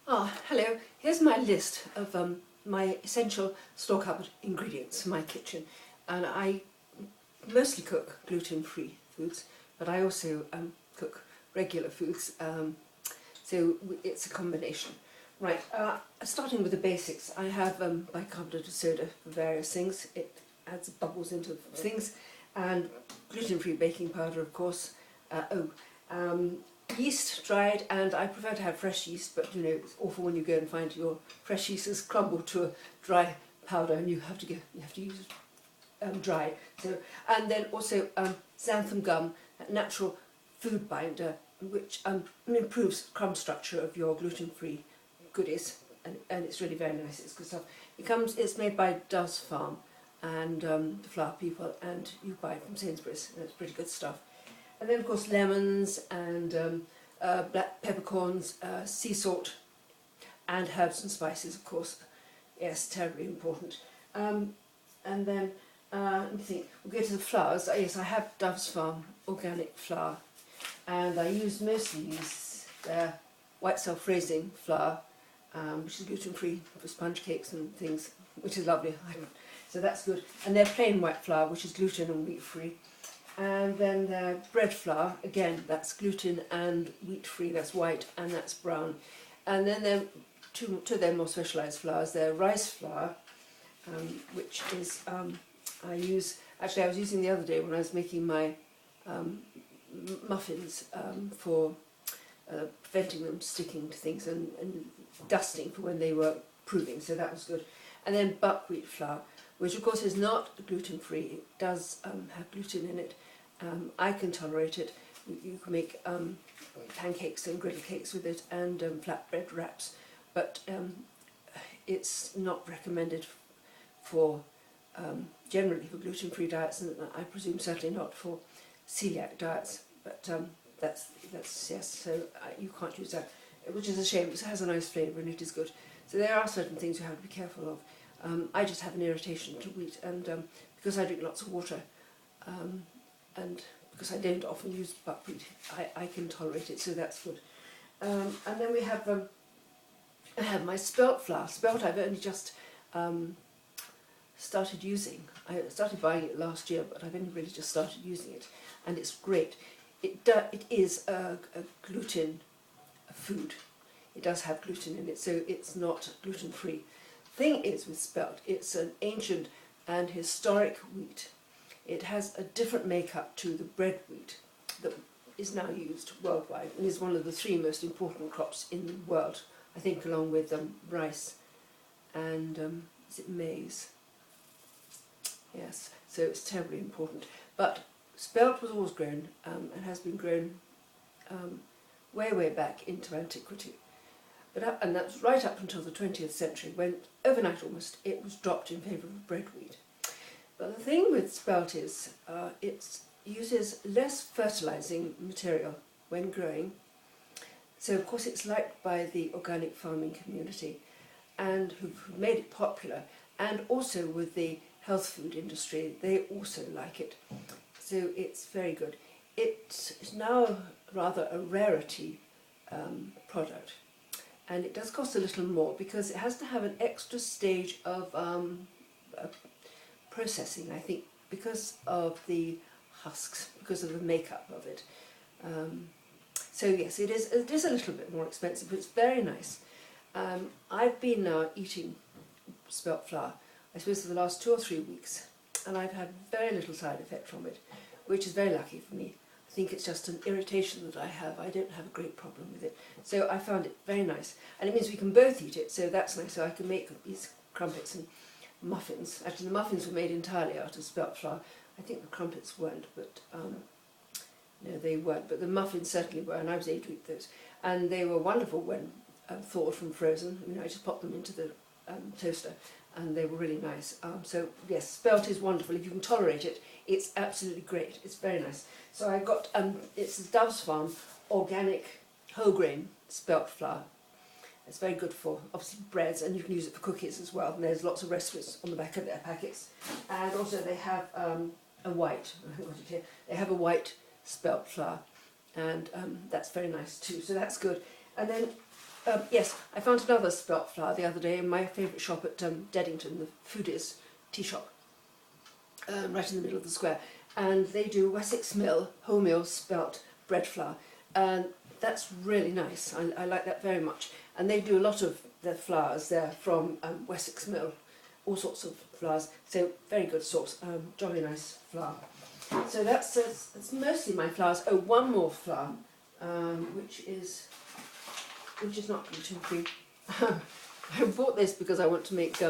Hello. Here's my list of my essential store cupboard ingredients for my kitchen. And I mostly cook gluten-free foods, but I also cook regular foods, so it's a combination. Right, starting with the basics, I have bicarbonate of soda for various things. It adds bubbles into things, and gluten-free baking powder, of course. Yeast, dried, and I prefer to have fresh yeast, but you know it's awful when you go and find your fresh yeast has crumbled to a dry powder, and you have to use it dry. So, and then also xanthan gum, a natural food binder, which improves crumb structure of your gluten-free goodies, and it's really very nice. It's good stuff. It's made by Dove's Farm and the Flour People, and you buy it from Sainsbury's, and it's pretty good stuff. And then of course lemons and black peppercorns, sea salt, and herbs and spices, of course. Yes, terribly important. And then let me think. We'll go to the flours. Yes, I have Dove's Farm organic flour, and I mostly use their white self-raising flour, which is gluten-free for sponge cakes and things, which is lovely. So that's good. And their plain white flour, which is gluten and wheat-free. And then their bread flour, again, that's gluten and wheat-free, that's white and that's brown. And then there two of their more specialised flours, their rice flour, which is, I was using the other day when I was making my muffins for preventing them sticking to things and dusting for when they were proving, so that was good. And then buckwheat flour, which of course is not gluten-free. It does have gluten in it. I can tolerate it. You can make pancakes and griddle cakes with it, and flatbread wraps, but it's not recommended for generally for gluten-free diets, and I presume certainly not for celiac diets. But that's yes. So you can't use that, which is a shame. It has a nice flavour and it is good. So there are certain things you have to be careful of. I just have an irritation to wheat, and because I drink lots of water, and because I don't often use buckwheat, I can tolerate it, so that's good. And then we have I have my Spelt flour. Spelt I've only just started using. I started buying it last year, but I've only really just started using it, and it's great. It is a gluten food. It does have gluten in it, so it's not gluten-free. Thing is with Spelt, it's an ancient and historic wheat. It has a different makeup to the bread wheat that is now used worldwide, and is one of the 3 most important crops in the world, I think, along with rice and is it maize? Yes, so it's terribly important. But Spelt was always grown and has been grown way back into antiquity. And that was right up until the 20th century, when overnight almost it was dropped in favour of bread wheat. But the thing with Spelt is it uses less fertilising material when growing. So of course it's liked by the organic farming community, and who've made it popular, and also with the health food industry, they also like it. So it's very good. It is now rather a rarity product, and it does cost a little more because it has to have an extra stage of processing, I think, because of the husks, because of the makeup of it. So yes, it is a little bit more expensive, but it's very nice. I've been now eating Spelt flour, I suppose, for the last 2 or 3 weeks, and I've had very little side effect from it, which is very lucky for me. I think it's just an irritation that I have. I don't have a great problem with it. So I found it very nice, and it means we can both eat it, so that's nice. So I can make these crumpets and muffins. Actually, the muffins were made entirely out of Spelt flour. I think the crumpets weren't, but no, they weren't. But the muffins certainly were, and I was able to eat those. And they were wonderful when thawed from frozen. I mean, I just popped them into the toaster, and they were really nice. So yes, Spelt is wonderful. If you can tolerate it, it's absolutely great. It's very nice. So I got it's Dove's Farm organic whole grain Spelt flour. It's very good for, obviously, breads, and you can use it for cookies as well. And there's lots of recipes on the back of their packets. And also they have a white, I think I've got it here. They have a white Spelt flour, and that's very nice too. So that's good. And then Yes, I found another spelt flour the other day in my favourite shop at Deddington, the Foodies tea shop, right in the middle of the square. And they do Wessex Mill, wholemeal spelt bread flour. And that's really nice. I like that very much. And they do a lot of their flours there from Wessex Mill, all sorts of flours. So very good source, jolly nice flour. So that's mostly my flours. Oh, one more flour, which is not gluten free. I bought this because I want to make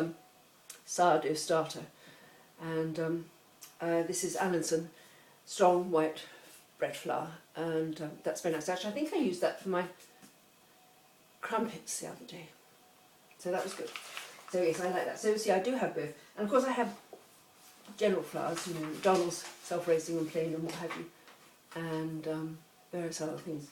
sourdough starter, and this is Allinson strong white bread flour, and that's very nice. Actually, I think I used that for my crumpets the other day, so that was good. So yes, I like that. So see, I do have both, and of course I have general flours, you know, McDonald's, self-raising and plain and what have you, and various other things.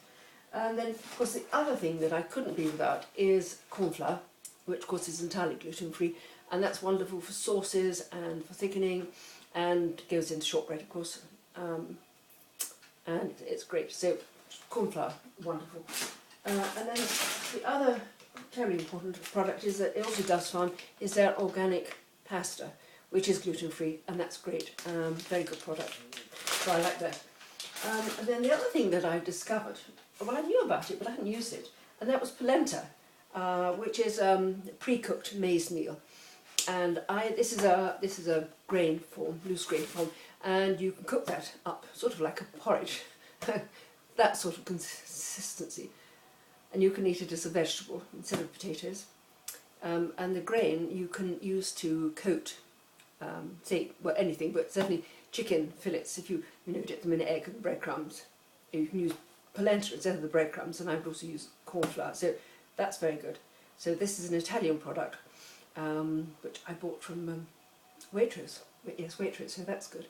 And then, of course, the other thing that I couldn't be without is corn flour, which, of course, is entirely gluten-free, and that's wonderful for sauces and for thickening, and goes into shortbread, of course, and it's great. So, corn flour, wonderful. And then the other very important product is that also Doves Farm is their organic pasta, which is gluten-free, and that's great. Very good product. So I like that. And then the other thing that I discovered, well, I knew about it, but I hadn't used it, and that was polenta, which is pre-cooked maize meal. And this is a grain form, loose grain form, and you can cook that up, sort of like a porridge, that sort of consistency. And you can eat it as a vegetable instead of potatoes. And the grain you can use to coat, say, well, anything, but certainly chicken fillets, if you dip them in egg and breadcrumbs. You can use polenta instead of the breadcrumbs, and I would also use corn flour, so that's very good. So this is an Italian product, which I bought from Waitrose. Yes, Waitrose, so that's good.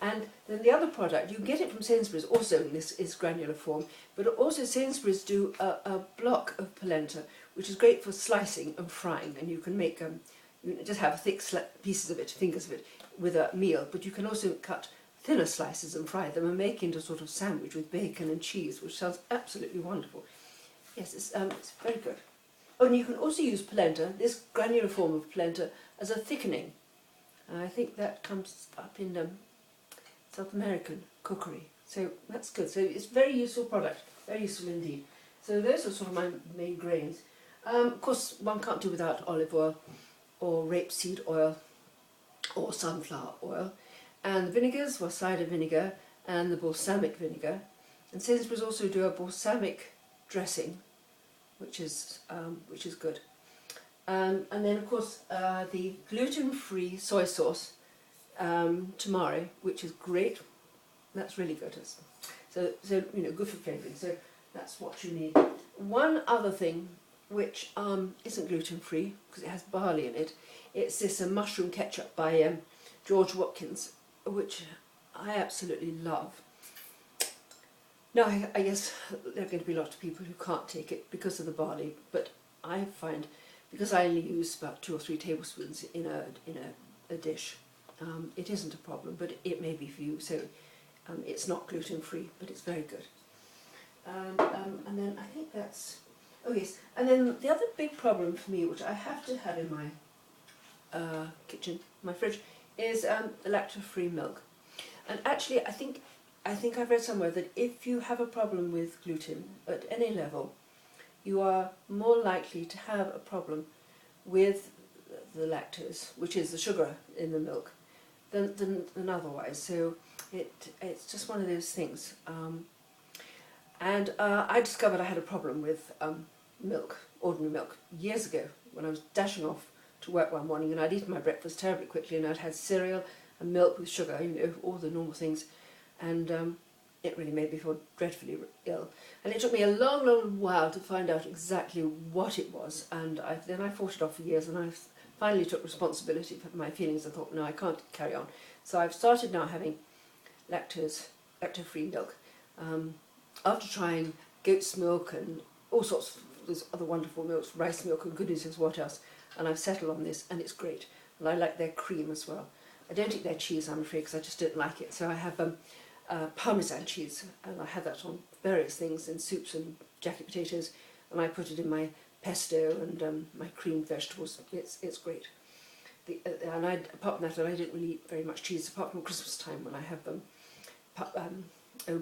And then the other product, you can get it from Sainsbury's, also in this is granular form, but also Sainsbury's do a block of polenta, which is great for slicing and frying, and you can make, you just have thick pieces of it, fingers of it, with a meal, but you can also cut thinner slices and fry them and make into a sort of sandwich with bacon and cheese, which sounds absolutely wonderful. Yes, it's very good. Oh, and you can also use polenta, this granular form of polenta, as a thickening. I think that comes up in South American cookery, so that's good. So it's a very useful product, very useful indeed. So those are sort of my main grains. Of course, one can't do without olive oil or rapeseed oil or sunflower oil. And the vinegars were cider vinegar and the balsamic vinegar. And Sainsbury's also do a balsamic dressing, which is good. And then, of course, the gluten-free soy sauce, tamari, which is great. That's really good. So good for flavouring. So that's what you need. One other thing, which isn't gluten-free because it has barley in it. It's this mushroom ketchup by George Watkins, which I absolutely love. Now, I guess there are going to be a lot of people who can't take it because of the barley, but I find, because I only use about 2 or 3 tablespoons in a dish, it isn't a problem, but it may be for you. So it's not gluten-free, but it's very good. And then I think that's, oh yes, and then the other big problem for me, which I have to have in my kitchen, my fridge, is lactose-free milk. And actually, I think I've read somewhere that if you have a problem with gluten at any level, you are more likely to have a problem with the lactose, which is the sugar in the milk, than otherwise. So it's just one of those things. And I discovered I had a problem with milk, ordinary milk, years ago when I was dashing off to work one morning, and I'd eaten my breakfast terribly quickly, and I'd had cereal and milk with sugar, all the normal things, and it really made me feel dreadfully ill. And it took me a long, long while to find out exactly what it was, and then I fought it off for years, and I finally took responsibility for my feelings. I thought, no, I can't carry on. So I've started now having lactose-free milk. After trying goat's milk and all sorts of those other wonderful milks, rice milk and goodness knows what else, and I've settled on this, and it's great. And I like their cream as well. I don't eat their cheese, I'm afraid, because I just don't like it. So I have Parmesan cheese, and I have that on various things, in soups and jacket potatoes, and I put it in my pesto and my creamed vegetables. It's great. And apart from that, I don't really eat very much cheese apart from Christmas time when I have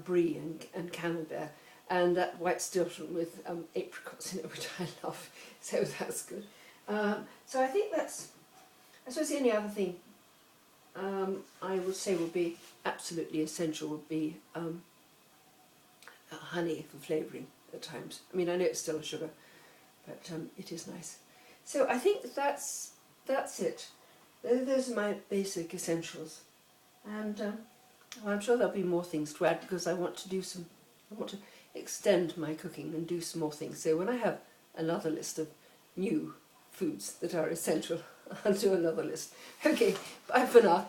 Brie and Camembert and that white stilton with apricots in it, which I love. So that's good. So I think that's. I suppose the only other thing I would say would be absolutely essential would be honey for flavouring at times. I mean, I know it's still a sugar, but it is nice. So I think that's it. Those are my basic essentials, and well, I'm sure there'll be more things to add because I want to extend my cooking and do some more things. So when I have another list of new foods that are essential, I'll do another list. Okay, bye for now.